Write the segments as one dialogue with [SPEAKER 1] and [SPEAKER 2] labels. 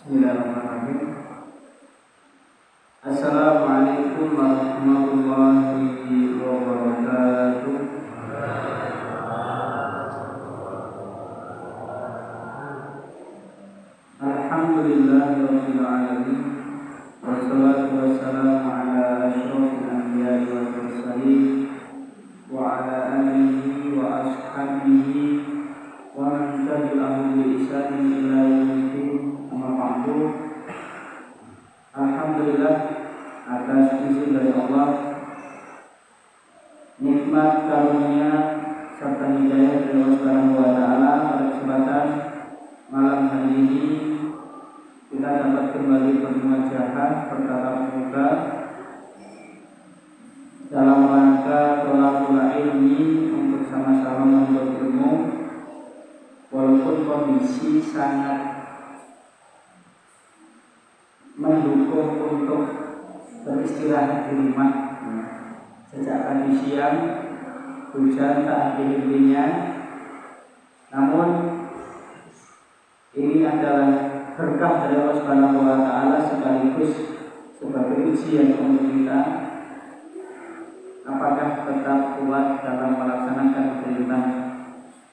[SPEAKER 1] Bismillahirrahmanirrahim. Assalamualaikum warahmatullahi wabarakatuh. Alhamdulillahirabbil alamin. Wassalatu wassalamu ala asyrofil anbiya'i wal mursalin wa ala alihi wa ashabihi wa man tabi'ahum bi ihsanin ila yaumil amma ba'du. Alhamdulillah atas izin dari Allah, nikmat karunia serta hidayah dari Allah Subhanahu wa taala, pada kesempatan malam hari ini kita dapat kembali bermuajahah bertatap muka dalam rangka thalabul ilmi, untuk sama-sama menuntut ilmu. Walaupun kondisi sangat mendukung untuk beristirahat di rumah, sejak tadi siang hujan tak henti-hentinya, namun ini adalah berkah dari Allah Subhanahu wa taala, sekaligus sebagai ujian untuk kita apakah tetap kuat dalam melaksanakan perintah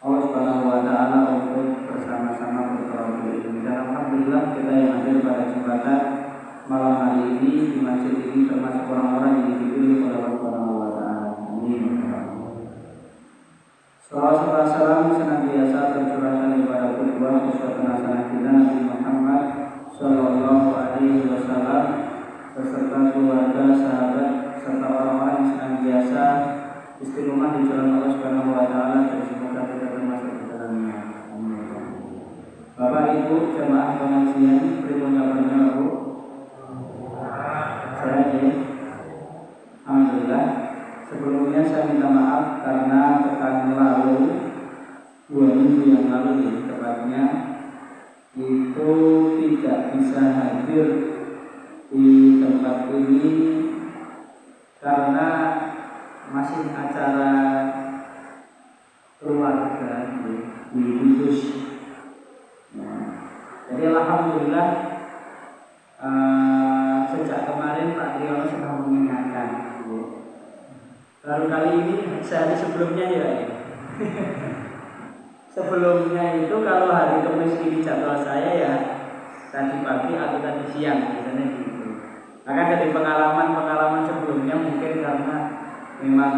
[SPEAKER 1] Allah Subhanahu wa taala untuk bersama-sama bertawakal ilmu. Dan alhamdulillah kita yang hadir pada kesempatan malam hari ini di masjid ini termasuk orang-orang yang dipilih oleh Allah Subhanahu wa taala. Amin. Salawat serta salam senantiasa tercurahkan kepada qudwah uswatun hasanah kita Nabi Muhammad sallallahu alaihi wasallam beserta keluarga, sahabat serta orang-orang yang senantiasa istiqomah di jalan Allah Subhanahu wa taala, dan semoga kita termasuk di dalamnya. Amin. Bapak Ibu jemaah pengajian, beri pengabarnya Bu. Saya alhamdulillah. Sebelumnya saya minta maaf karena pekan lalu, 2 minggu yang lalu tepatnya, itu tidak bisa hadir di tempat ini karena masih acara keluarga di Kudus. Jadi alhamdulillah sejak kemarin Pak Triono sudah mengingatkan. Baru kali ini sehari sebelumnya ya. Sebelumnya itu kalau hari Kamis ini jadwal saya ya tadi pagi atau tadi siang biasanya gitu. Maka dari pengalaman sebelumnya, mungkin karena memang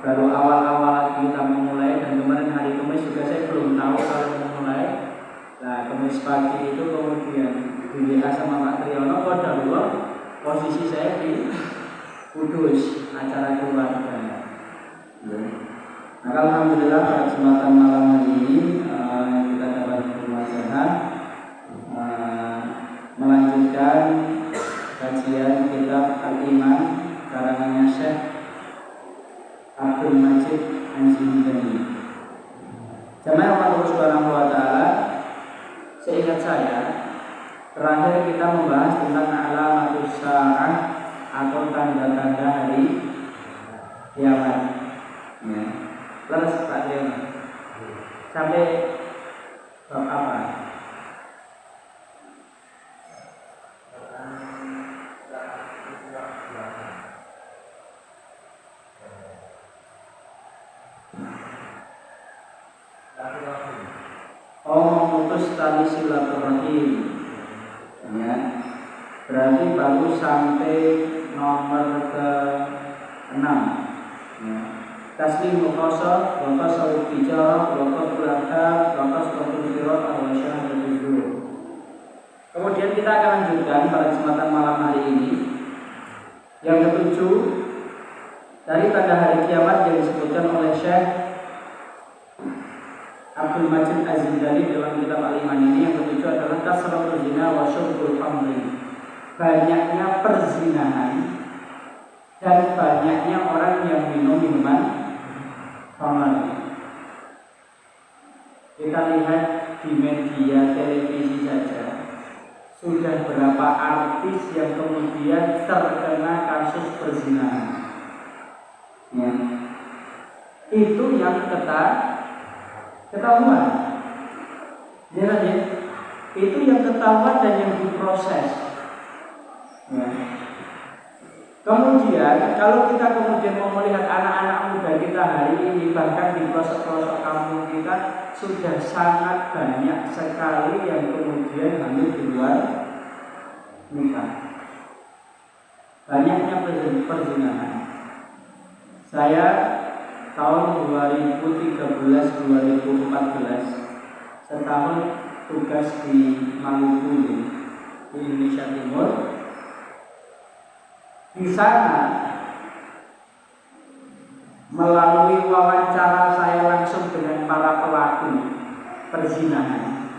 [SPEAKER 1] baru awal-awal kita memulai, dan kemarin hari Kamis juga saya belum tahu kalau memulai. Nah, Kamis pagi itu kemudian di WA sama Pak Triono, qadarullah posisi saya di Kudus, acara keluarga. Maka alhamdulillah pada kesempatan malam hari ini kita dapat bermuajahah melanjutkan kajian kitab Al-Iman karangannya Syekh Abdul Majid Anjingani. Jemaah Allah Subhanahu wa taala, seingat saya terakhir kita membahas tentang alamatus saa'ah atau tanda-tanda hari kiamat. Ya. Terus Pak Dewa sampai bab apa? Memutus tali silaturahim. Ya. Berarti baru sampai nomor ke-6. Ya. Taslim muqasar, wa qasar tijarah, wa qasrul ahkam, wa qasrul firat, wa syahadatul zuhur. Kemudian kita akan lanjutkan pada kesempatan malam hari ini yang ke-7 dari tanda hari kiamat yang disebutkan oleh Syekh Abdul Majid Az-Zindani dalam kitab Al-Iman ini. Yang ke-7 adalah kasratul zina wa syurbul khamri, banyaknya perzinahan dan banyaknya orang yang minum minuman khamr. Kita lihat di media televisi saja, sudah berapa artis yang kemudian terkena kasus perzinahan. Ya. Itu yang ketahuan. Ya. itu yang ketahuan dan yang diproses. Ya. Kemudian kalau kita kemudian mau melihat anak-anak muda kita hari ini, bahkan di pelosok-pelosok kampung kita sudah sangat banyak sekali yang kemudian hamil di luar nikah. Banyaknya perzinahan. Saya tahun 2013-2014 setahun tugas di Maluku di Indonesia Timur. Di sana melalui wawancara saya langsung dengan para pelaku perzinahan.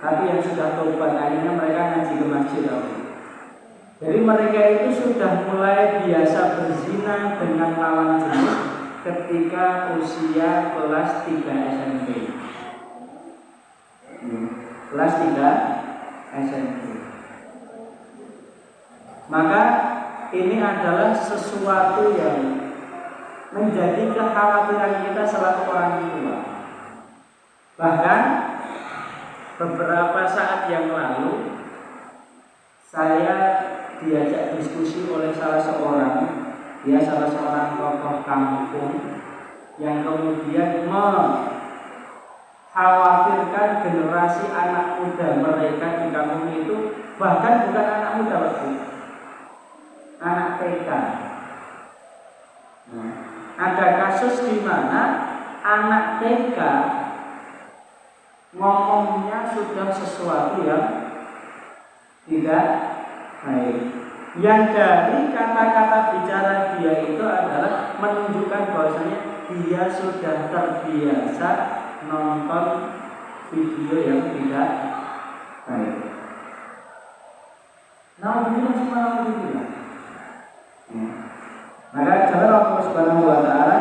[SPEAKER 1] Tapi yang sudah tobat akhirnya mereka ngaji ke masjid. Jadi mereka itu sudah mulai biasa berzina dengan lawan jenis ketika usia kelas 3 SMP. Kelas 3 SMP. Maka ini adalah sesuatu yang menjadi kekhawatiran kita selaku orang tua. Bahkan beberapa saat yang lalu saya diajak diskusi oleh salah seorang tokoh kampung yang kemudian mengkhawatirkan generasi anak muda mereka di kampung itu, bahkan bukan anak muda waktu, anak TK. Ada kasus di mana anak TK ngomongnya sudah sesuatu yang tidak baik. Yang dari kata-kata bicara dia itu adalah menunjukkan bahwasanya dia sudah terbiasa nonton video yang tidak baik. Nah, ini semua begitu. Maka kata Allah Subhanahu wa taala,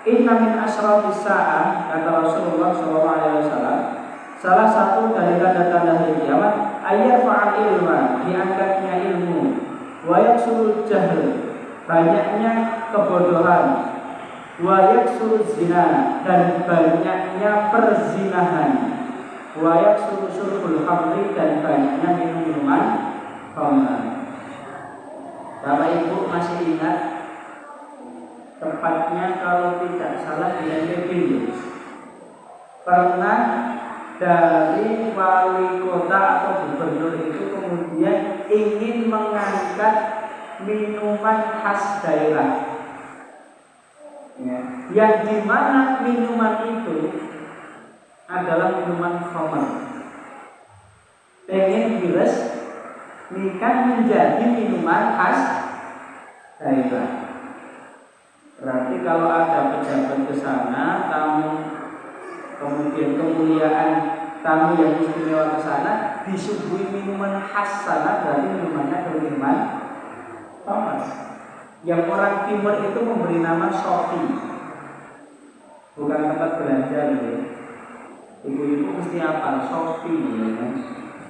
[SPEAKER 1] "Inna min asyrafis saah," kata Rasulullah SAW, salah satu dari tanda-tanda hari kiamat, ayarfa'al ilma, diangkatnya ilmu, wa yaksurul jahl, banyaknya kebodohan, wa yaksurul zina, dan banyaknya perzinahan, wa yaksurul syurbul khamri, dan banyaknya minum-minuman khamr. Bapak Ibu masih ingat tepatnya kalau tidak salah di NTB pernah dari wali kota atau gubernur itu kemudian ingin mengangkat minuman khas daerah, yang dimana minuman itu adalah minuman khamr. Pengen diresmikan menjadi minuman khas daerah. Berarti kalau ada pejabat ke sana, tamu, kemudian kemuliaan tamu yang istimewa ke sana, disuguhi minuman khas sana, berarti minumannya minuman Thomas. Yang orang timur itu memberi nama Sofi, bukan tempat belanja gitu. Ibu-ibu mesti apa? Sofi, ya kan?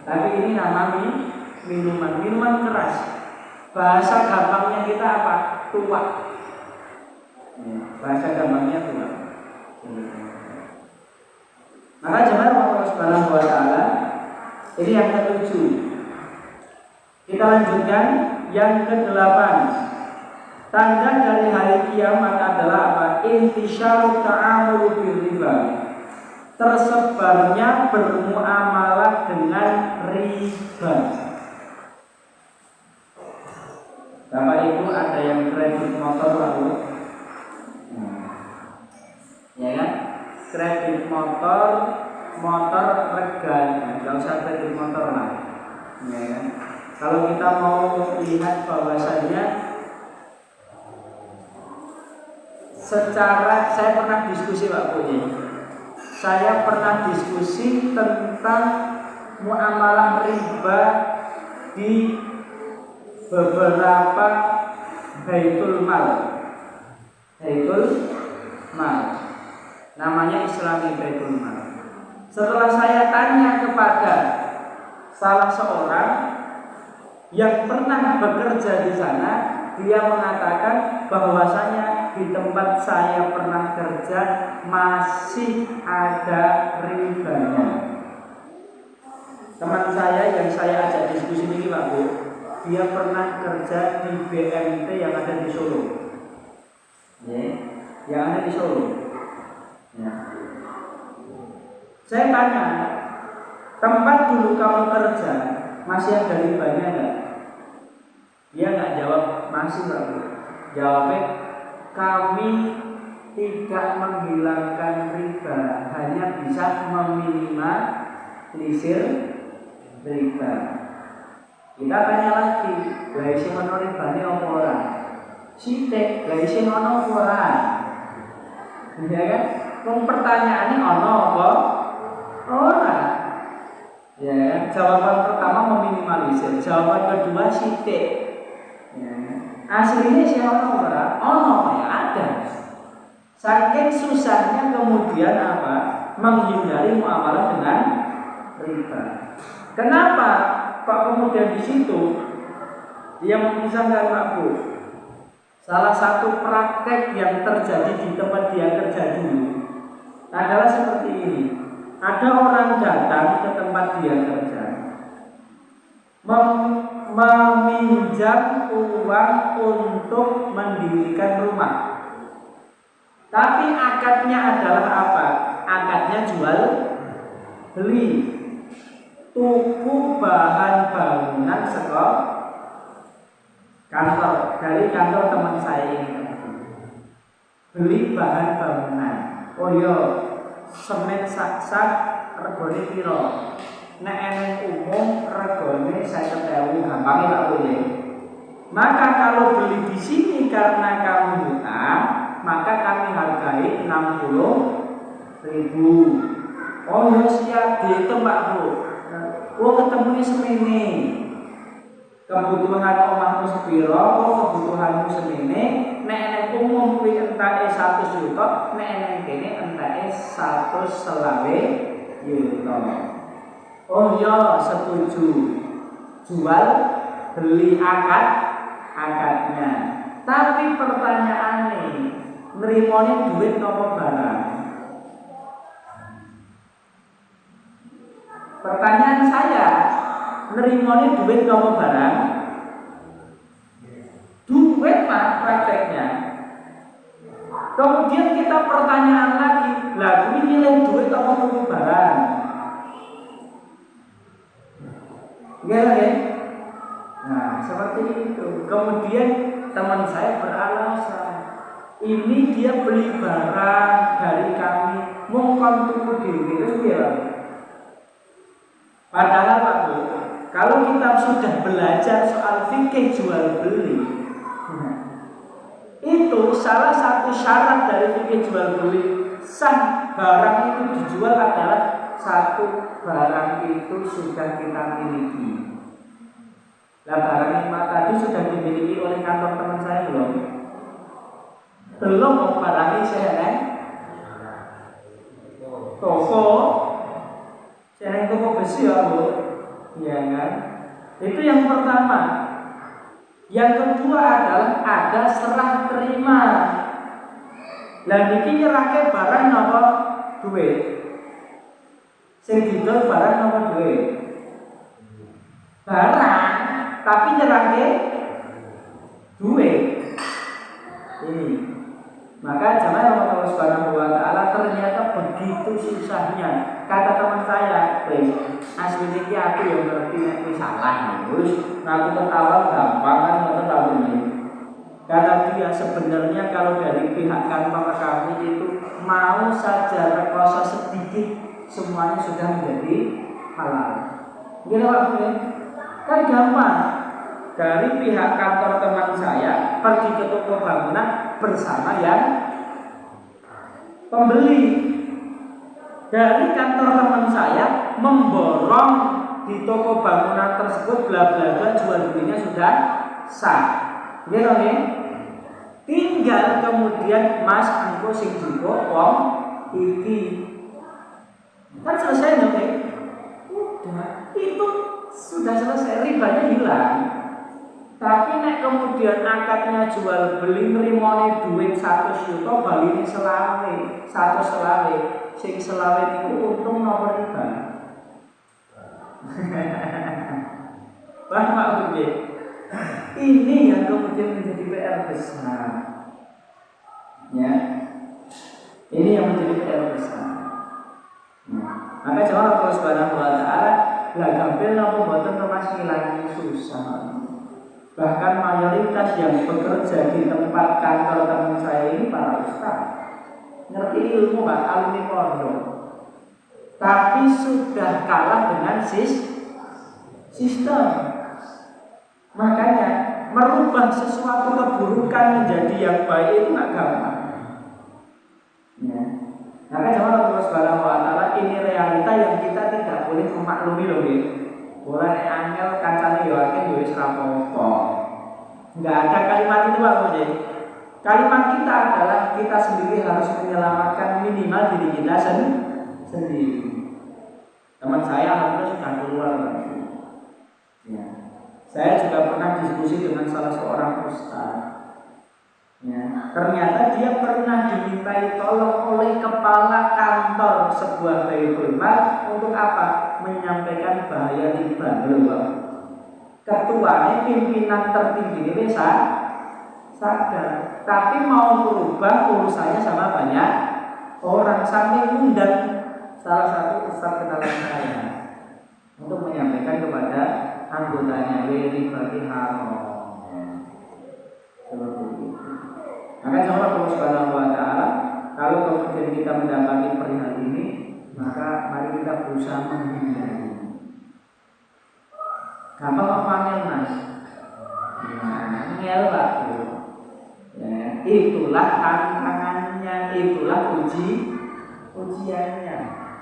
[SPEAKER 1] Tapi ini nama minuman keras. Bahasa gampangnya kita apa? Tua. Bahasa gampangnya tua. Maka jemaah Allah Subhanahu wa taala, ini yang ke-7. Kita lanjutkan yang ke-8. Tanda dari hari kiamat adalah apa? Intisyarut ta'amul birriba. Tersebarnya bermuamalah dengan riba. Bapak Ibu ada yang kredit motor lalu, ya kan? Kredit motor reganya, nggak usah kredit motor lah, ya kan? Kalau kita mau lihat bahwasannya secara, saya pernah diskusi Pak Budi, saya pernah diskusi tentang muamalah riba di beberapa Baitul Mal, namanya Islami Baitul Mal. Setelah saya tanya kepada salah seorang yang pernah bekerja di sana, dia mengatakan bahwasanya di tempat saya pernah kerja masih ada ribanya. Teman saya yang saya ajak diskusi ini Pak Bu, dia pernah kerja di BMT yang ada di Solo. Ya, yang ada di Solo. Ya. Saya tanya, tempat dulu kamu kerja masih ada ribanya enggak? Dia nggak jawab masih Pak Bu. Jawabnya kami tidak menghilangkan riba, hanya bisa meminimalisir riba. Kita tanya lagi, lah isi ono ribane apa ora? Sithik, lah isi ono apa ora? Ya kan? Wong pertanyaane ono apa? Ora. Ya kan? Jawaban pertama meminimalisir, jawaban kedua sithik. Ya. Aslinya isi ono ora? Ono ya ada. Saking susahnya kemudian apa? Menghindari muamalah dengan riba. Kenapa Pak kemudian di situ dia memisahkan Pak Bu? Salah satu praktek yang terjadi di tempat dia kerja dulu adalah seperti ini. Ada orang datang ke tempat dia kerja, meminjam uang untuk mendirikan rumah. Tapi akadnya adalah apa? Akadnya jual beli. Tuku bahan bangunan sekolah kantor dari kantor teman saya ini. Beli bahan bangunan. Oh iya, semen sak-sak regane piro? Nek eneng umum regane 50.000 gampangnya Pak boleh. Maka kalau beli di sini karena kamu hutang, maka kami hargai 60.000. Oh ya siap dihitung Pak Bu. Oh ketemunya semene. Kebutuhan omahmu sepiro, oh kebutuhanmu semene. Nek enek umum kuwi entake 100 juta, nek enek kene entake 120 juta. Oh ya setuju. Jual beli akadnya. Tapi pertanyaannya, nrimone duit napa barang? Pertanyaan saya, nerimone duit napa barang? Duit Pak prakteknya. Kemudian kita pertanyaan lagi, lah kuwi nilai duit apa napa barang? Gimana? Nah, seperti itu. Kemudian teman saya beralasan, ini dia beli barang dari kami, mongkon tuku dhewe terus piye? Padahal Pak Bu, kalau kita sudah belajar soal fikih jual beli, itu salah satu syarat dari fikih jual beli sah barang itu dijual adalah satu barang itu sudah kita miliki. Nah barang yang tadi sudah dimiliki oleh kantor teman saya belum? Belum barangnya saya toko. Saya toko besi ya Bu, ya kan? Itu yang pertama. Yang kedua adalah ada serah terima. Lah niki nyerahke barang napa duit? Sing didol barang napa duit? Barang, tapi nyerahke duit. Ini. Maka jamaah Allah Subhanahu wa taala ternyata begitu susahnya. Kata teman saya, aslinya ki aku yang ngerti nek wis salah terus aku ketawa gampang kan ngoten ta ini. Kata dia sebenarnya kalau dari pihak kantor kami itu mau saja rekoso sedikit semuanya sudah menjadi halal. Gitu Pak Bu. Kan gampang. Dari pihak kantor teman saya pergi ke toko bangunan bersama yang pembeli. Dari kantor teman saya memborong di toko bangunan tersebut bla bla bla jual belinya sudah sah. Gitu nih. Tinggal kemudian Mas engko sing jupuk wong iki. Kan selesai nih. Udah, itu sudah selesai, ribanya hilang. Tapi nek kemudian akadnya jual beli nrimone duit 100 juta baline selawe, sing selawe niku untung napa riba? Wah, Pak Budi, ini yang kemudian menjadi PR besar. Ya, ini yang menjadi PR besar. Maka jawab Allah Subhanahu wa taala, la gampil napa mboten Mas ngilangi susah. Bahkan mayoritas yang bekerja di tempat kantor teman saya ini para ustaz. Ngerti ilmu Pak, alumni pondok. Tapi sudah kalah dengan sistem. Makanya merubah sesuatu keburukan menjadi yang baik itu nggak gampang. Ya. Maka jawab Allah Subhanahu wa taala, ini realita yang kita tidak boleh memaklumi loh, nggih. Boleh angel kancane yo akeh yo wis rapopo. Enggak ada kalimat itu Pak Budi. Kalimat kita adalah kita sendiri harus menyelamatkan minimal diri kita sendiri. Teman saya alhamdulillah sudah keluar lagi. Ya. Saya juga pernah diskusi dengan salah seorang ustaz. Ya, ternyata dia pernah dimintai tolong oleh kepala kantor sebuah Baitul Mal untuk apa? Menyampaikan bahaya riba. Ketuanya pimpinan tertinggi ini sadar, tapi mau merubah urusannya sama banyak orang, sampai undang salah satu ustaz kenalan saya untuk menyampaikan kepada anggotanya riba haram. Seperti itu. Maka jawab Allah Subhanahu wa taala, kalau kemudian kita mendapati perihal ini, maka mari kita berusaha menghindari. Gampang apa Mas? Ngel Pak. Ya, itulah tantangannya, itulah ujiannya.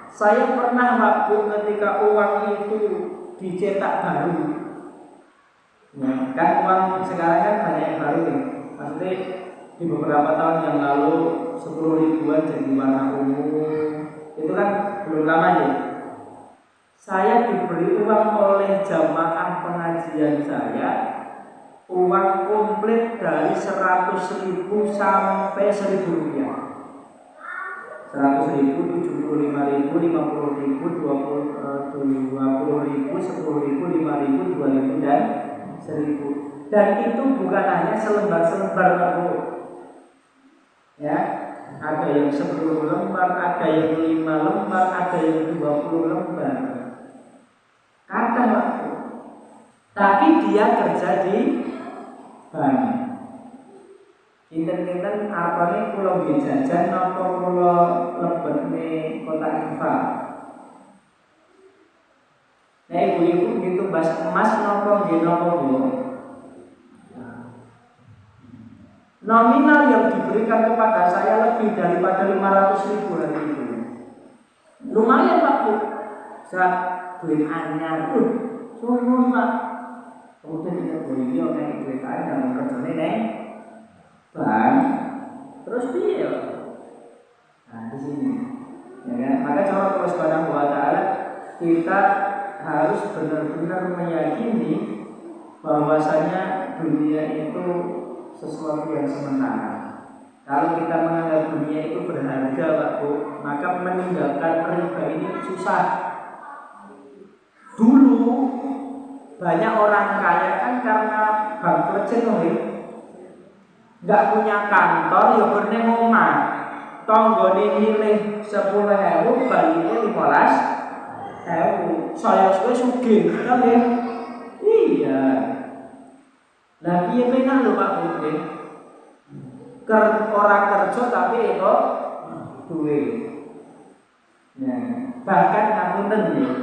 [SPEAKER 1] Saya pernah waktu ketika uang itu dicetak baru. Ya, kan uang sekarang kan banyak yang baru nih. Maksudnya di beberapa tahun yang lalu 10 ribuan jadi warna ungu. Itu kan belum lama ya. Saya diberi uang oleh jamaah pengajian saya, uang komplit dari 100.000 sampai 1.000 rupiah. 100.000, 75.000, 50.000, 20.000, 10.000, 5.000, 2.000 dan 1.000. Dan itu bukan hanya selembar-selembar, ya, ada yang 10 lembar, ada yang 5 lembar, ada yang 20 lembar. Ada waktu. Tapi dia kerja di bank. Kinten-kinten apane kula nggih jajan napa kula lebetne kotak infak. Nah, ibu-ibu gitu bas emas napa nggih napa Bu? Nominal yang diberikan kepada saya lebih daripada 500.000 hari itu. Lumayan Pak Bu. Saat duit anyar, suruh Pak. Kemudian kita beli yo nek duit anyar nang kerjane neng bank. Terus piye yo? Nah, di sini. Ya kan? Maka cara terus Subhanahu wa taala kita harus benar-benar meyakini bahwasanya dunia itu sesuatu yang sementara. Kalau kita menganggap dunia itu berharga, Pak Bu, maka meninggalkan riba ini susah. Dulu banyak orang kaya kan karena bangkrut jenuh, nggak punya kantor, ya berne omah. Tonggone milih 10.000, baliknya 15.000. Saya suwe sugih, kan ya? Iya. Nah, piye menah lho Pak Budi? Orang kerja tapi itu duit. Nah, bahkan ngapunten ya.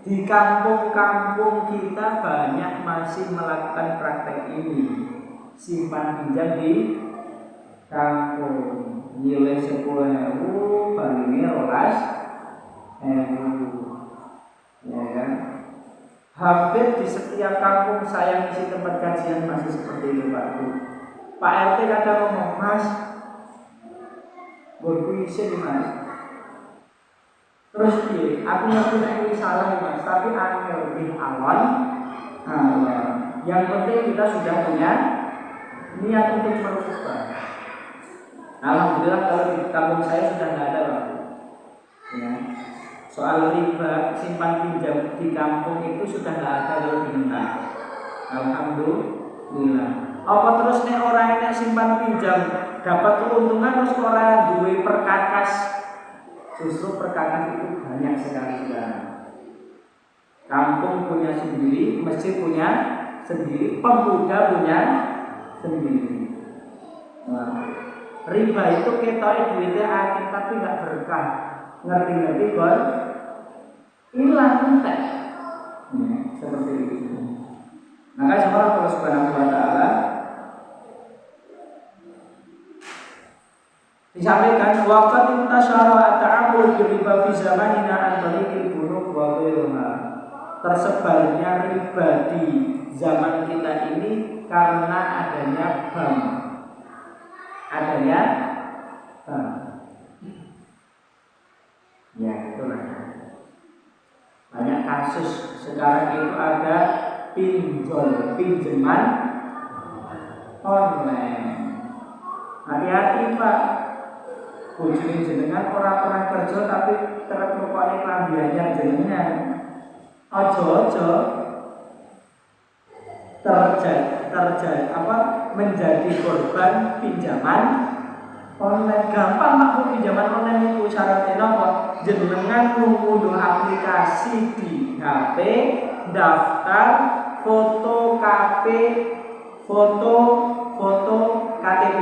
[SPEAKER 1] Di kampung-kampung kita banyak masih melakukan praktek ini. Simpan pinjam di kampung. Nilai 10.000, baliknya 12.000. Ya kan? Hampir di setiap kampung saya ngisi tempat kajian masih seperti itu Pak Bu. Pak RT kadang ngomong, Mas, gue isi Mas. Terus dia, aku ngerti salah Mas, tapi angel di awal. Nah, ya. Yang penting kita sudah punya niat untuk merubah. Alhamdulillah kalau di kampung saya sudah nggak ada Pak. Ya. soal riba simpan pinjam di kampung itu sudah nggak ada kalau diminta. Alhamdulillah. Apa terus nih orang yang simpan pinjam dapat keuntungan terus orang duwe perkakas? Justru perkakas itu banyak sekali sekarang. Kampung punya sendiri, masjid punya sendiri, pemuda punya sendiri. Nah, riba itu kita duitnya akeh tapi nggak berkah. Ngerti-ngerti gol hilang entek. Seperti itu. Maka sekarang Allah Subhanahu wa taala disampaikan waqad intasyara at-ta'amul riba fi zamanina an tariqil bunuk wa ghairuha. Tersebarnya riba di zaman kita ini karena adanya bank. Adanya bank. Ya, itulah. Banyak kasus sekarang itu ada pinjaman online. Hati-hati Pak. Bojone jenengan ora pernah kerja tapi kerep rupane klambiannya jenengan. Ojo-ojo menjadi korban pinjaman online. Gampang Pak pinjaman online itu syaratnya apa? Jenengan ngunduh aplikasi di HP, daftar foto KP, foto KTP.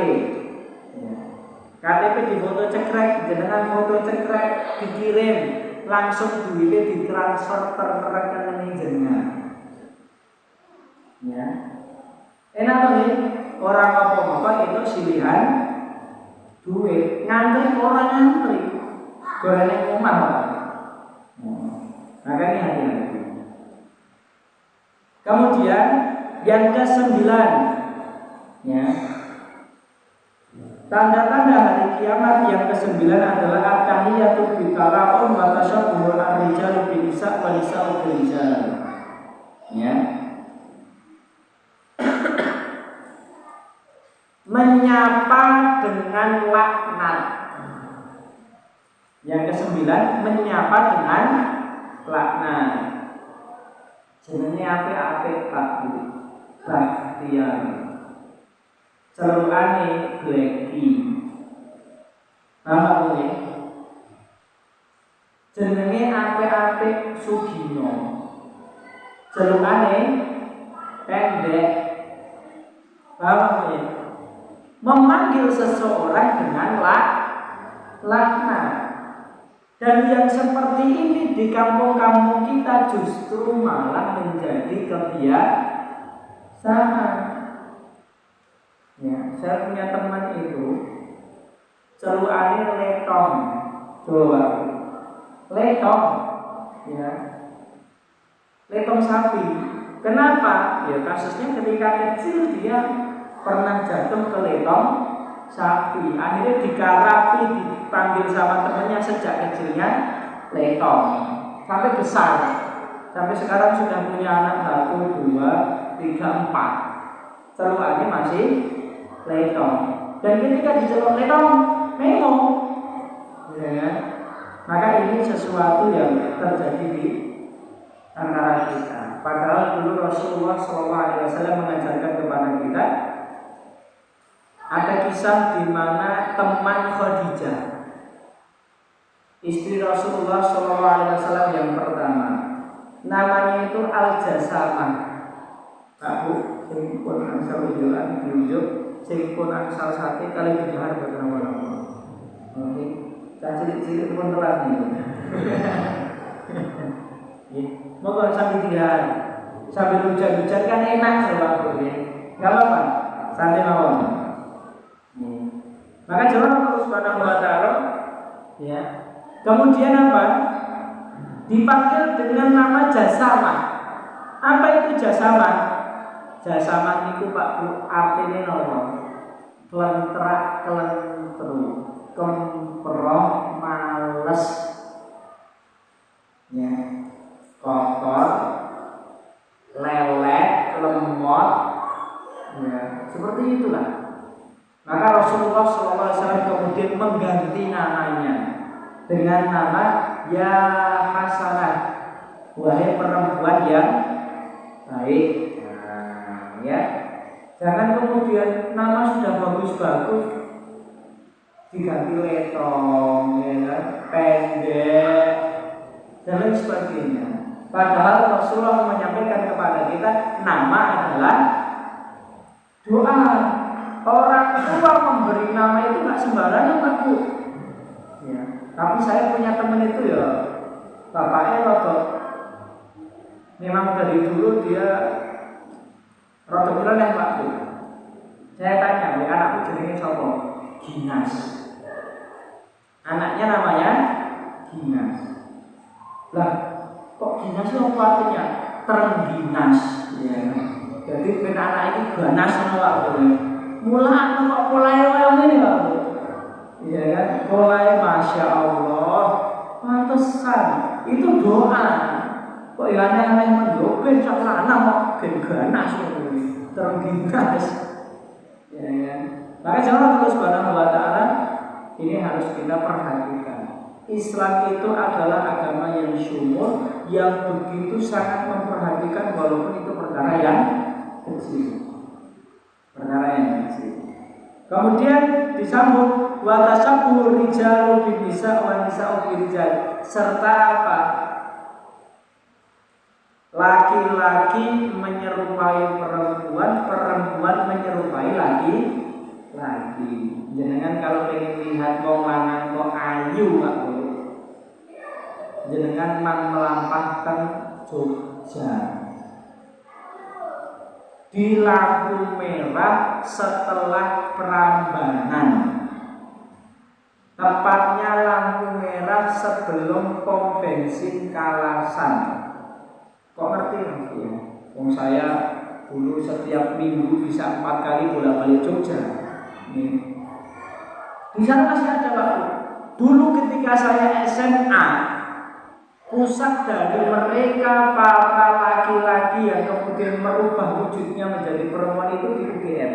[SPEAKER 1] KTP di foto cekrek, jenengan foto cekrek dikirim, langsung duitnya ditransfer ke rekening jenengan. Ya. Enak banget, orang apa-apa itu silihan duit, ngantri orang ngantri, goreng rumah Pak. Makanya hati-hati. Kemudian yang ke-9, ya. Tanda-tanda hari kiamat yang ke-9 adalah at-tahiyatu bitara'um wa tashabbuhul ar-rijal bin nisa' wa nisa'u bil rijal. Ya. Menyapa dengan laknat. Yang ke-9 menyapa dengan laknat. Jenenge apik-apik Pak Bu. Bakhtiar. Celukane Blacky. Paham ya? Jenenge apik-apik Sugino. Celukane pendek. Paham ya? Memanggil seseorang dengan laknat. Dan yang seperti ini di kampung-kampung kita justru malah menjadi kebiasaan. Ya, saya punya teman itu celukane letong. Coba. Letong. Ya. Letong sapi. Kenapa? Ya kasusnya ketika kecil dia pernah jatuh ke letong sapi. Akhirnya digarapi, dipanggil sama temannya sejak kecilnya letong. Sampai besar. Sampai sekarang sudah punya anak 1, 2, 3, 4. Celukannya masih letong. Dan ketika diceluk letong, memo. Ya. Maka ini sesuatu yang terjadi di antara kita. Padahal dulu Rasulullah SAW mengajarkan kepada kita. Ada kisah di mana teman Khadijah, istri Rasulullah SAW yang pertama, namanya itu Al-Jasamah. Pak Bu, sing pun angsal ujulan diunjuk, sing pun angsal sate kali dihar bersama-sama. Oke, cilik-cilik pun telat nih. Moga sambil dihar, sambil hujan-hujan kan enak Pak Bu ya. Enggak apa-apa, santai mawon. Maka jalan Allah Subhanahu wa taala ya. Kemudian apa? Dipanggil dengan nama Jasamah. Apa itu Jasamah? Jasamah itu Pak Bu artinya nopo? Kelentrak, kelentru, kemproh, males. Ya. Kotor, lelet, lemot. Ya, seperti itulah. Maka Rasulullah SAW kemudian mengganti namanya. dengan nama ya hasanah, wahai perempuan yang baik. Nah, ya. Jangan kemudian nama sudah bagus-bagus diganti letong, ya kan? Pendek dan lain sebagainya. Padahal Rasulullah menyampaikan kepada kita nama adalah doa. Orang tua memberi nama itu nggak sembarangan, Pak Bu. Ya. Tapi saya punya teman itu ya, bapaknya rotok. Memang dari dulu dia rotok ya Pak Bu. Saya tanya, anakku jenenge sapa? Ginas. Anaknya namanya Ginas. Lah, kok Ginas itu apa artinya? Terengginas. Ya. Jadi ben anak itu ganas Pak Bu. Mulai kok mulai ini Pak Bu. Iya kan? Mulai Masya Allah. Pantesan itu doa. Kok ya aneh-aneh mendoben sak lanang kok ben ganas terengginas. Ya kan? Maka jangan Allah Subhanahu wa taala ini harus kita perhatikan. Islam itu adalah agama yang syumur, yang begitu sangat memperhatikan walaupun itu perkara yang kecil. Kemudian disambung wa tasabbu rijalu bin nisa wa nisa'u bin rijal, serta apa? Laki-laki menyerupai perempuan, perempuan menyerupai laki-laki. Jenengan kalau pengen lihat wong lanang kok ayu aku, jenengan melampahkan Jogja di lampu merah setelah Prambanan, tepatnya lampu merah sebelum pom bensin Kalasan. Kok ngerti ya? Wong saya dulu setiap minggu bisa 4 kali bolak-balik Jogja. Di sana masih ada Pak. Dulu ketika saya SMA, pusat dari mereka para laki-laki yang kemudian merubah wujudnya menjadi perempuan itu di UGM.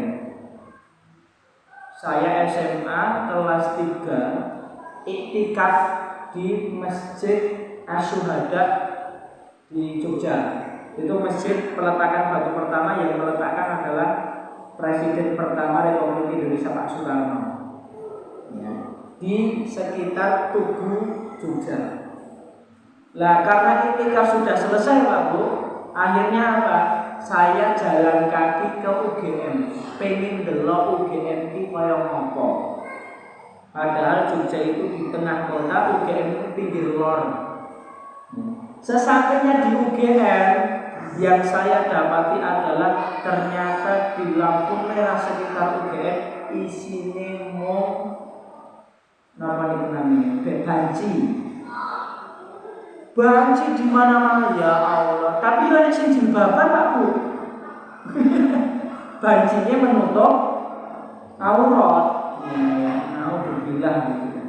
[SPEAKER 1] Saya SMA kelas 3 iktikaf di Masjid Asyuhada di Jogja. Itu masjid peletakan batu pertama yang meletakkan adalah Presiden pertama Republik Indonesia Pak Soekarno. Ya. Di sekitar Tugu Jogja. Lah karena iktikaf sudah selesai Pak Bu, akhirnya apa? Saya jalan kaki ke UGM, pengen delok UGM iki kaya ngopo. Padahal Jogja itu di tengah kota, UGM itu pinggir lor. Sesampainya di UGM, yang saya dapati adalah ternyata di lampu merah sekitar UGM isine mau napa niku namanya? Banci di mana-mana ya Allah. Tapi ada sing jilbaban Pak Bu. Bancinya menutup aurat. Alhamdulillah gitu.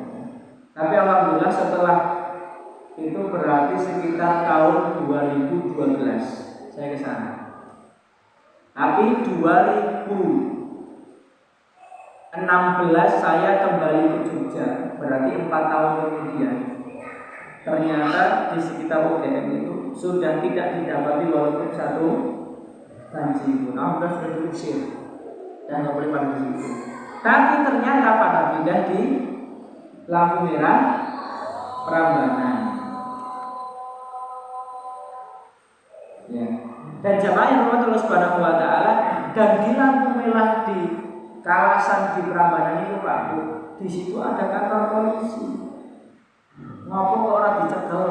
[SPEAKER 1] Tapi alhamdulillah setelah itu berarti sekitar tahun 2012 saya ke sana. Tapi 2016 saya kembali ke Jogja. Berarti 4 tahun kemudian. Ternyata di sekitar UGM itu sudah tidak didapati walaupun satu banci pun. Sudah diusir dan nggak boleh pada di situ. Tapi ternyata pada pindah di lampu merah Prambanan. Ya. Dan jamaah yang rahmat Allah Subhanahu wa taala, dan di lampu merah di Kalasan di Prambanan itu Pak Bu, di situ ada kantor polisi. Ngopo kok orang dicekel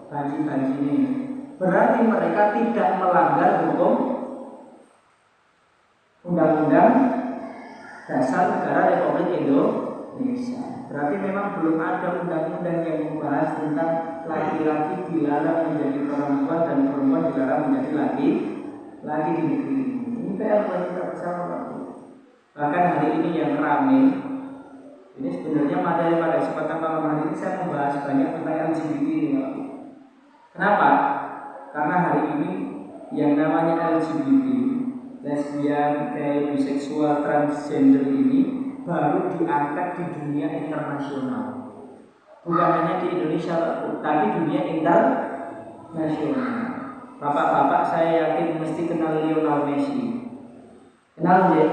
[SPEAKER 1] banci-banci ini? Berarti mereka tidak melanggar hukum Undang-Undang Dasar Negara Republik Indonesia. Berarti memang belum ada undang-undang yang membahas tentang laki-laki dilarang menjadi perempuan dan perempuan dilarang menjadi laki di negeri ini. Ini PR buat kita bersama. Bahkan hari ini yang ramai. Ini sebenarnya materi pada kesempatan malam hari ini saya membahas banyak tentang LGBT ini. Kenapa? Karena hari ini yang namanya LGBT, lesbian, gay, biseksual, transgender ini baru diangkat di dunia internasional. bukan hanya di Indonesia tapi dunia internasional. Bapak-bapak saya yakin mesti kenal Lionel Messi. Kenal ya?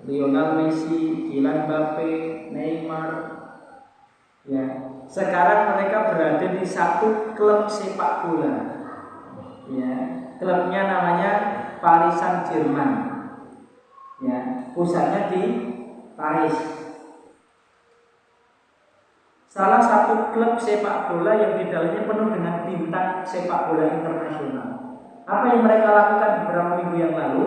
[SPEAKER 1] Lionel Messi, Kylian Mbappe, Neymar. Ya, sekarang mereka berada di satu klub sepak bola. Ya, klubnya namanya Paris Saint-Germain. Ya, pusatnya di Paris. Salah satu klub sepak bola yang di dalamnya penuh dengan bintang sepak bola internasional. Apa yang mereka lakukan beberapa minggu yang lalu?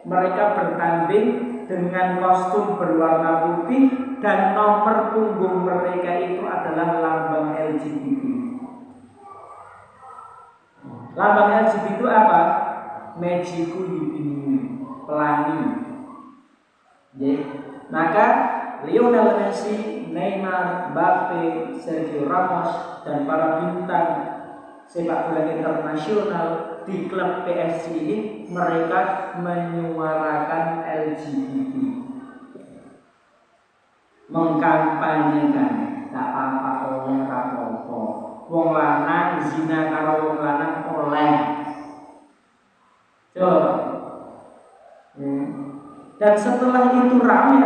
[SPEAKER 1] Mereka bertanding dengan kostum berwarna putih dan nomor punggung mereka itu adalah lambang LGBT. Lambang LGBT itu apa? Magiku Yubini, pelangi. Maka Lionel Messi, Neymar, Mbappe, Sergio Ramos dan para bintang sepak bola internasional di klub PSG ini mereka menyuarakan LGBT, mengkampanyekan tak apa-apa oleh rapopo, wong lanang zina karo wong lanang oleh. Coba. Dan setelah itu ramai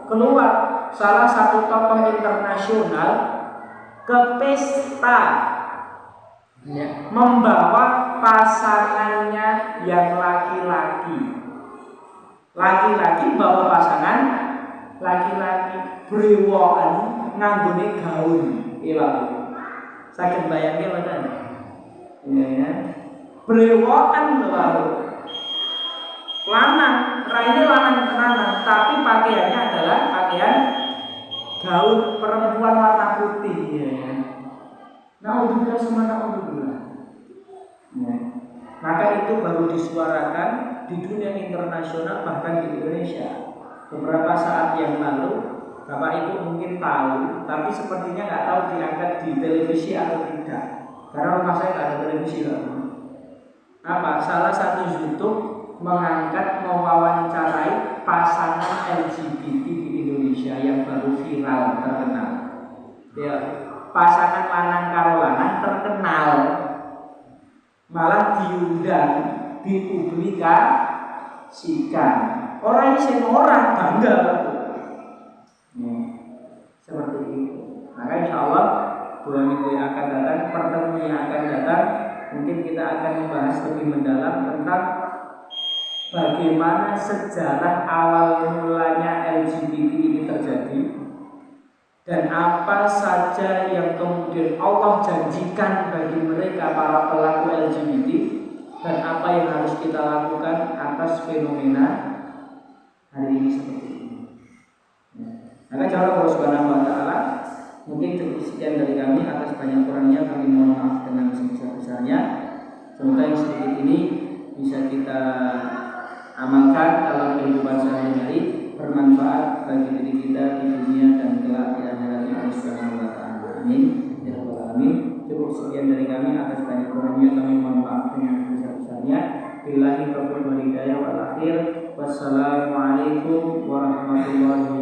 [SPEAKER 1] keluar salah satu tokoh internasional ke pesta, ya, membawa pasangannya yang laki-laki. Laki-laki bawa pasangan laki-laki brewokan nganggone gaun. Iya, sakit bayangnya mboten? Ya. Brewokan lho, lanang, raine lanang, tapi pakaiannya adalah pakaian gaun perempuan warna putih, ya. Naudzubillah sama naudzubillah. Ya. Maka itu baru disuarakan di dunia internasional bahkan di Indonesia. Beberapa saat yang lalu, Bapak Ibu mungkin tahu, tapi sepertinya nggak tahu diangkat di televisi atau tidak. Karena rumah saya nggak ada televisi loh. Apa? Salah satu YouTube mengangkat mewawancarai pasangan LGBT di Indonesia yang baru viral terkenal. Ya, pasangan lanang karo lanang terkenal, malah diundang, dipublikasikan. Orang ini semua orang bangga, seperti itu. Maka insya Allah bulan minggu yang akan datang, pertemuan yang akan datang, mungkin kita akan membahas lebih mendalam tentang bagaimana sejarah awal mulanya LGBT ini terjadi dan apa saja yang kemudian Allah janjikan bagi mereka para pelaku LGBT dan apa yang harus kita lakukan atas fenomena hari ini seperti ini. Maka cara Allah Subhanahu wa taala, mungkin cukup sekian dari kami. Atas banyak kurangnya kami mohon maaf dengan sebesar-besarnya. Semoga yang sedikit ini bisa kita amalkan dalam kehidupan sehari-hari, bermanfaat bagi diri kita di dunia dan kelak di akhirat Allah Subhanahu wa taala. Amin. Ya rabbal alamin. Cukup sekian dari kami. Atas banyak kurangnya kami mohon maaf dengan sebesar-besarnya. Billahi taufiq wal hidayah wal akhir. Wassalamualaikum warahmatullahi